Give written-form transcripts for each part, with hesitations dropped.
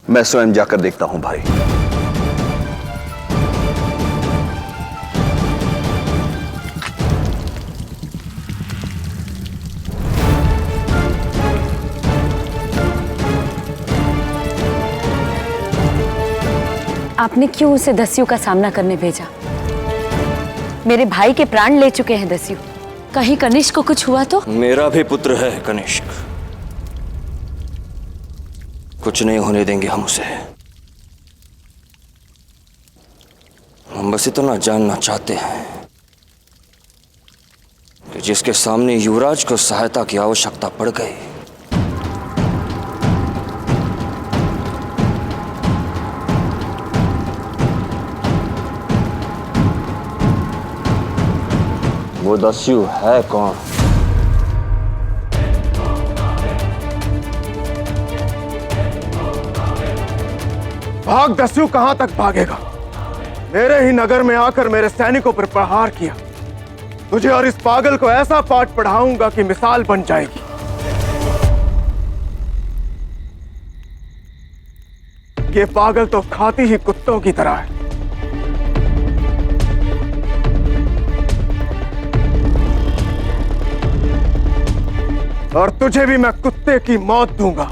मैं स्वयं जाकर देखता हूं भाई। आपने क्यों उसे दस्यु का सामना करने भेजा? मेरे भाई के प्राण ले चुके हैं दस्यु। कहीं कनिष्क को कुछ हुआ तो? मेरा भी पुत्र है कनिष्क, कुछ नहीं होने देंगे हम उसे। हम बस इतना जानना चाहते हैं कि जिसके सामने युवराज को सहायता की आवश्यकता पड़ गई, वो दस्यु है कौन? भाग दस्यु, कहां तक भागेगा? मेरे ही नगर में आकर मेरे सैनिकों पर प्रहार किया। तुझे और इस पागल को ऐसा पाठ पढ़ाऊंगा कि मिसाल बन जाएगी। ये पागल तो खाती ही कुत्तों की तरह है। और तुझे भी मैं कुत्ते की मौत दूंगा।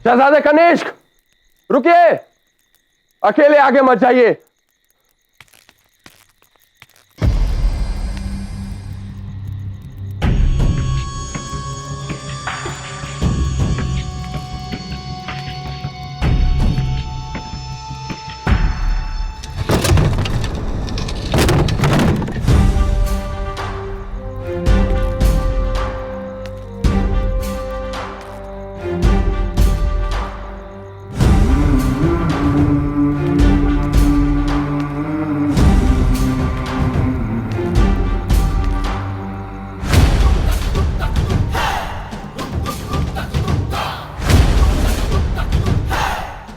शहजादे कनिष्क, रुकिए, अकेले आगे मत जाइए।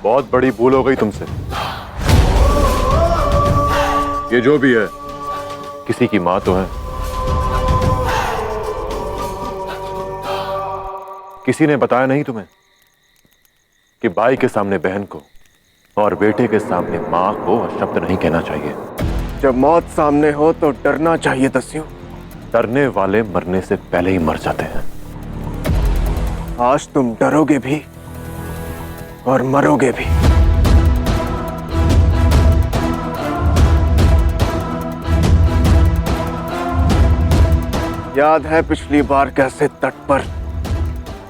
बहुत बड़ी भूल हो गई तुमसे। ये जो भी है, किसी की मां तो है। किसी ने बताया नहीं तुम्हें कि भाई के सामने बहन को और बेटे के सामने मां को शब्द नहीं कहना चाहिए। जब मौत सामने हो तो डरना चाहिए दस्यु। डरने वाले मरने से पहले ही मर जाते हैं। आज तुम डरोगे भी और मरोगे भी। याद है पिछली बार कैसे तट पर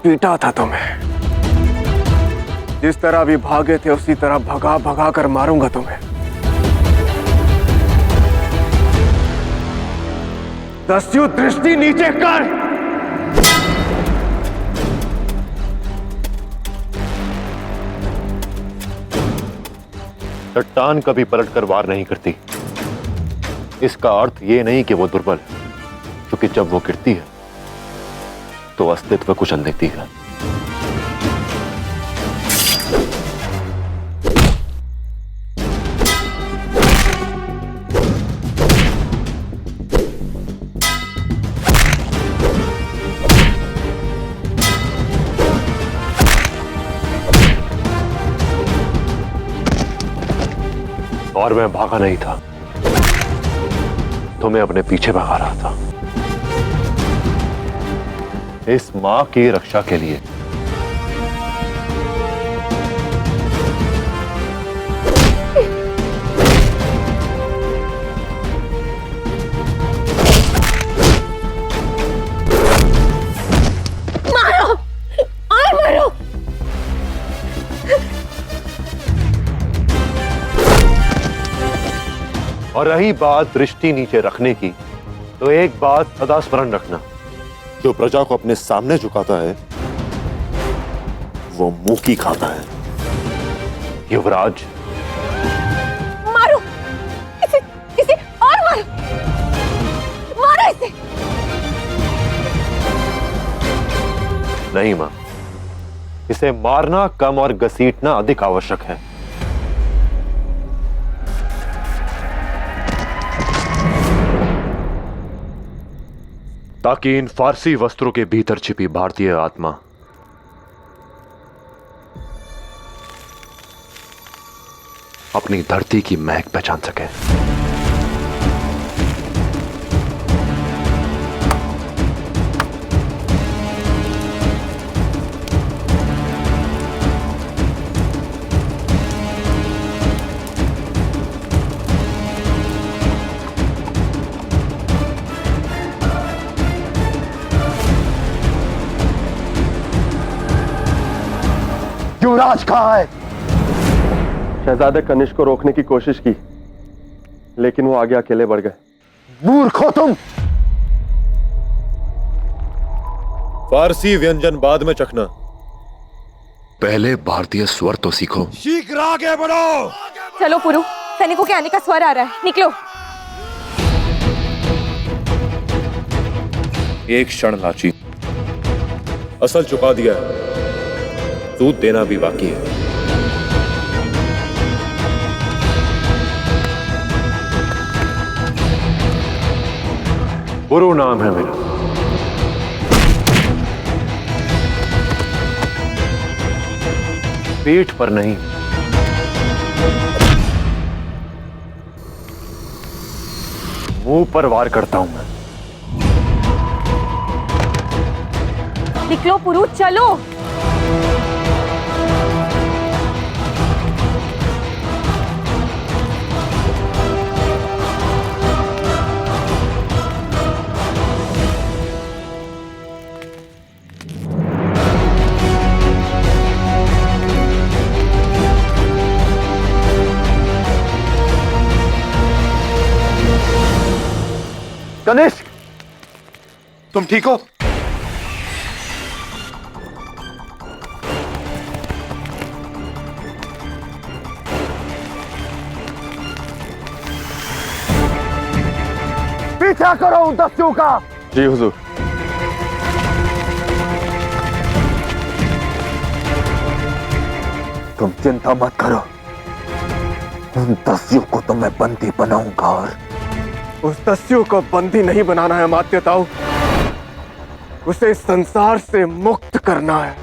पीटा था तुम्हें? जिस तरह भी भागे थे उसी तरह भगा भगा कर मारूंगा तुम्हें। दस्यु, दृष्टि नीचे कर। चट्टान कभी पलटकर वार नहीं करती। इसका अर्थ यह नहीं कि वो दुर्बल है, क्योंकि जब वो गिरती है तो अस्तित्व कुचल देती है। और मैं भागा नहीं था, तुम्हें अपने पीछे भगा रहा था, इस मां की रक्षा के लिए। मारो, और मारो। और रही बात दृष्टि नीचे रखने की, तो एक बात सदा स्मरण रखना, जो प्रजा को अपने सामने झुकाता है वो मुंह की खाता है। युवराज, मारो इसे, इसे और मारो, मारो इसे। नहीं मां, इसे मारना कम और घसीटना अधिक आवश्यक है। ताकि इन फारसी वस्त्रों के भीतर छिपी भारतीय आत्मा अपनी धरती की महक पहचान सके। युवराज कहां है? शहजादे कनिष्क को रोकने की कोशिश की, लेकिन वो आगे अकेले बढ़ गए। मूर्ख हो तुम! फारसी व्यंजन बाद में चखना, पहले भारतीय स्वर तो सीखो। शीघ्र आगे बढ़ो। चलो पुरु, सैनिकों के आने का स्वर आ रहा है, निकलो। एक क्षण लाची, असल चुका दिया है, सूद देना भी बाकी है। पुरु नाम है मेरा। पीठ पर नहीं, मुंह पर वार करता हूं मैं। निकलो पुरु, चलो। कनिष्क, तुम ठीक हो? पीछा करो उन दस्युओं का। जी हुजूर। तुम चिंता मत करो, उन दस्युओं को तो मैं बंदी बनाऊंगा। और उस दस्यु को बंदी नहीं बनाना है मात्यताऊ, उसे इस संसार से मुक्त करना है।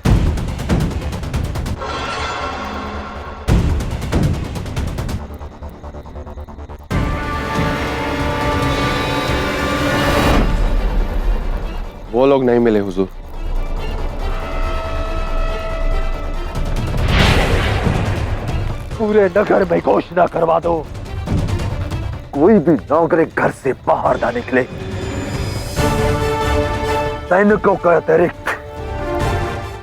वो लोग नहीं मिले हुजूर। पूरे नगर में घोषणा करवा दो, कोई भी नागरिक घर से बाहर ना निकले। सैनिकों का अतिरिक्त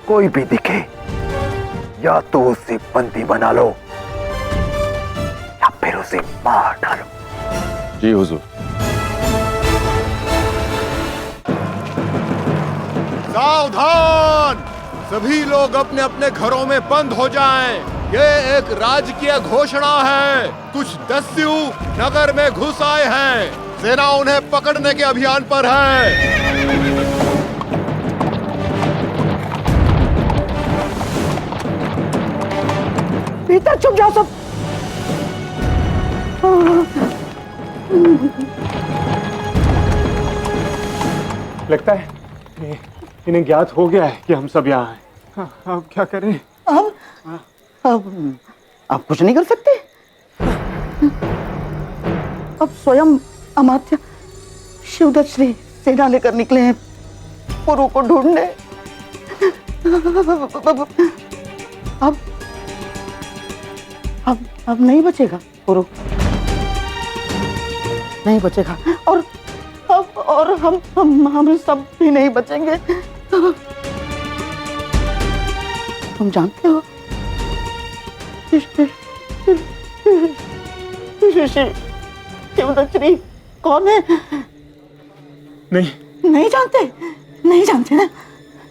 कोई भी दिखे, या तो उसे बंदी बना लो या फिर उसे मार डालो। जी हुजूर। सावधान! सभी लोग अपने अपने घरों में बंद हो जाएं। ये एक राजकीय घोषणा है। कुछ दस्यु नगर में घुस आए हैं। सेना उन्हें पकड़ने के अभियान पर है। भीतर चुप जाओ सब। लगता है इन्हें ज्ञात हो गया है कि हम सब यहाँ हैं। अब क्या करें? अब कुछ नहीं कर सकते। अब स्वयं अमात्य शिवदत्त श्री सेना लेकर निकले हैं पुरु को ढूंढने। अब नहीं बचेगा पुरु, नहीं बचेगा। और हम सब भी नहीं बचेंगे। तुम जानते हो शिवदत्त श्री कौन है? नहीं जानते, नहीं जानते ना।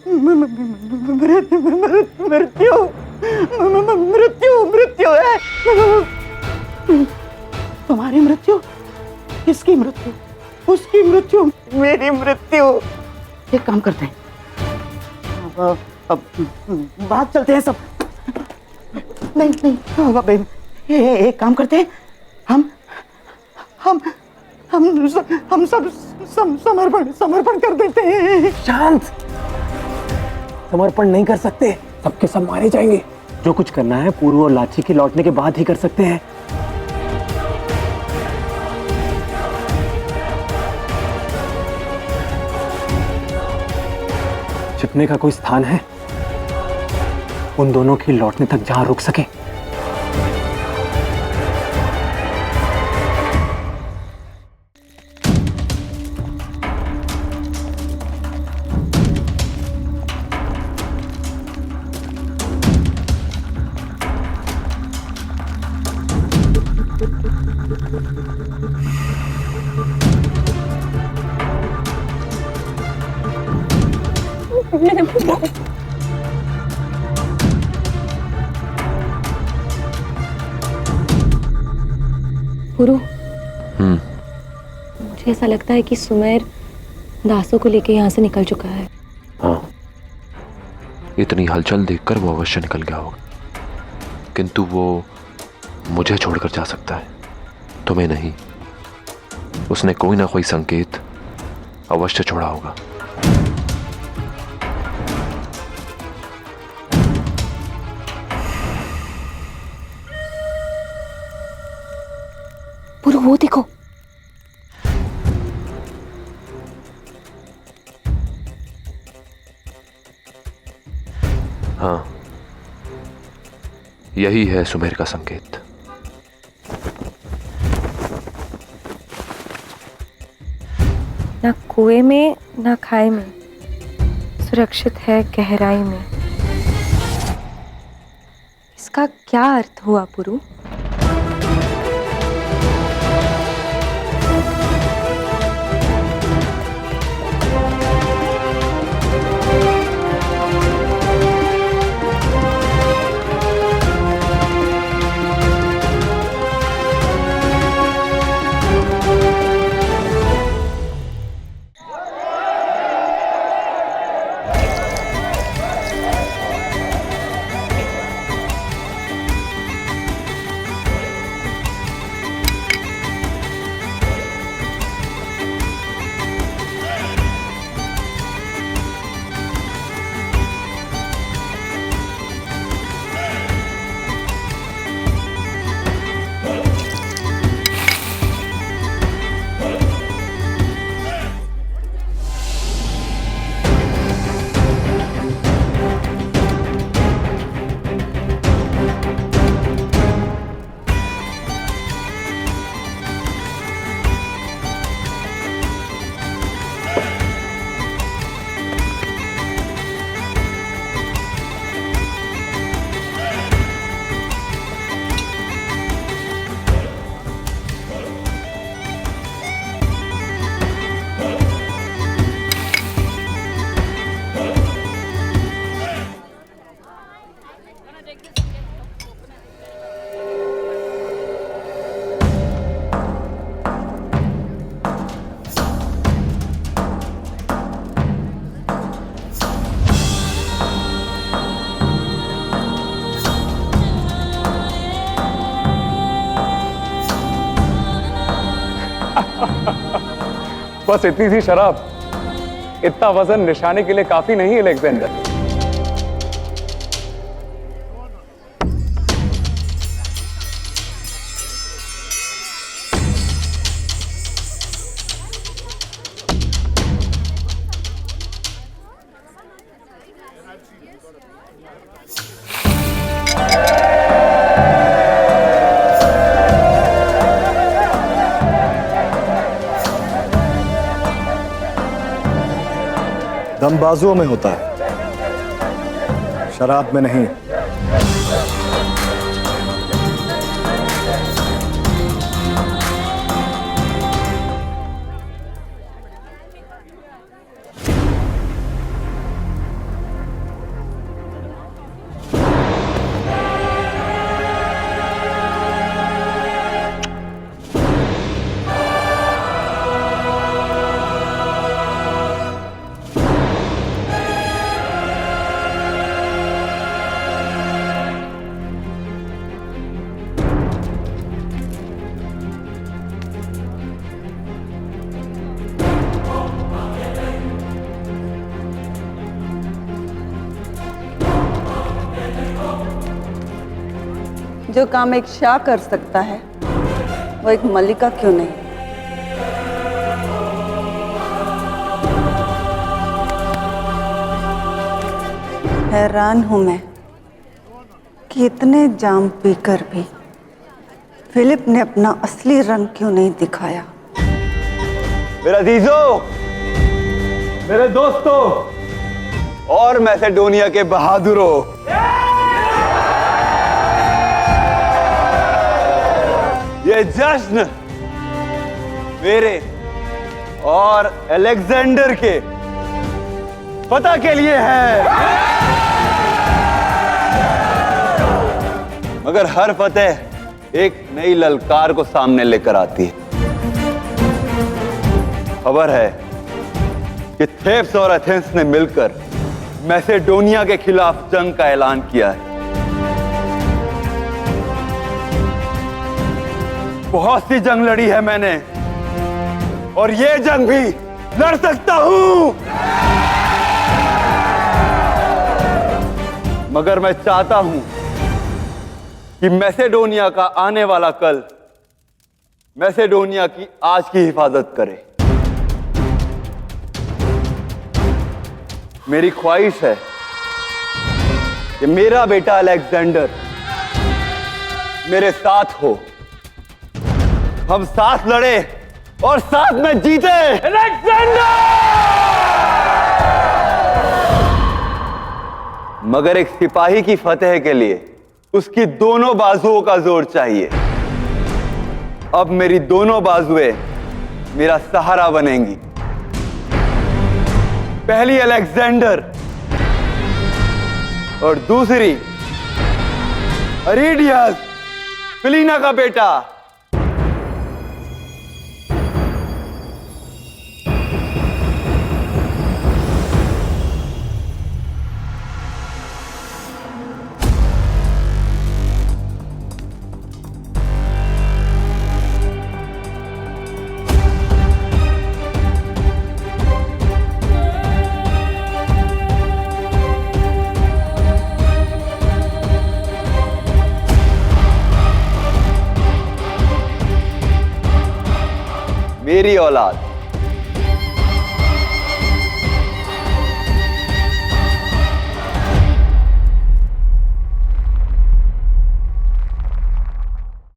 मृत्यु मृत्यु मृत्यु है। तुम्हारी मृत्यु, किसकी मृत्यु? उसकी मृत्यु, मेरी मृत्यु। एक काम करते हैं, अब बात चलते हैं सब। नहीं अब एक काम करते हैं, हम सब समर्पण कर देते हैं। शांत, समर्पण नहीं कर सकते, सबके सब मारे जाएंगे। जो कुछ करना है पूर्व और लाची के लौटने के बाद ही कर सकते हैं। छिपने का कोई स्थान है उन दोनों के लौटने तक जहां रुक सके? गुरु, मुझे ऐसा लगता है कि सुमेर दासों को लेके यहाँ से निकल चुका है। हाँ, इतनी हलचल देखकर वो अवश्य निकल गया होगा, किंतु वो मुझे छोड़कर जा सकता है, तुम्हें नहीं। उसने कोई ना कोई संकेत अवश्य छोड़ा होगा। पूरा वो देखो, हाँ, यही है सुमेर का संकेत। ना कुएं में ना खाई में, सुरक्षित है गहराई में। इसका क्या अर्थ हुआ पुरु? बस इतनी सी शराब, इतना वजन निशाने के लिए काफी नहीं, अलेक्जेंडर। दम बाजुओं में होता है, शराब में नहीं। जो काम एक शाह कर सकता है वो एक मल्लिका क्यों नहीं। हैरान हूं मैं कि इतने जाम पीकर भी फिलिप ने अपना असली रंग क्यों नहीं दिखाया। मेरा अजीजों, मेरे दोस्तों और मैसेडोनिया के बहादुरों, ये जश्न मेरे और अलेक्जेंडर के फतह के लिए है। मगर हर फतेह एक नई ललकार को सामने लेकर आती है। खबर है कि थेब्स और एथेंस ने मिलकर मैसेडोनिया के खिलाफ जंग का ऐलान किया है। बहुत सी जंग लड़ी है मैंने और ये जंग भी लड़ सकता हूं, मगर मैं चाहता हूं कि मैसेडोनिया का आने वाला कल मैसेडोनिया की आज की हिफाजत करे। मेरी ख्वाहिश है कि मेरा बेटा अलेक्जेंडर मेरे साथ हो, हम साथ लड़े और साथ में जीते। अलेक्जेंडर! मगर एक सिपाही की फतेह के लिए उसकी दोनों बाजुओं का जोर चाहिए। अब मेरी दोनों बाजुएं मेरा सहारा बनेंगी। पहली अलेक्जेंडर और दूसरी अरीडियस, फिलीना का बेटा। मेरी औलाद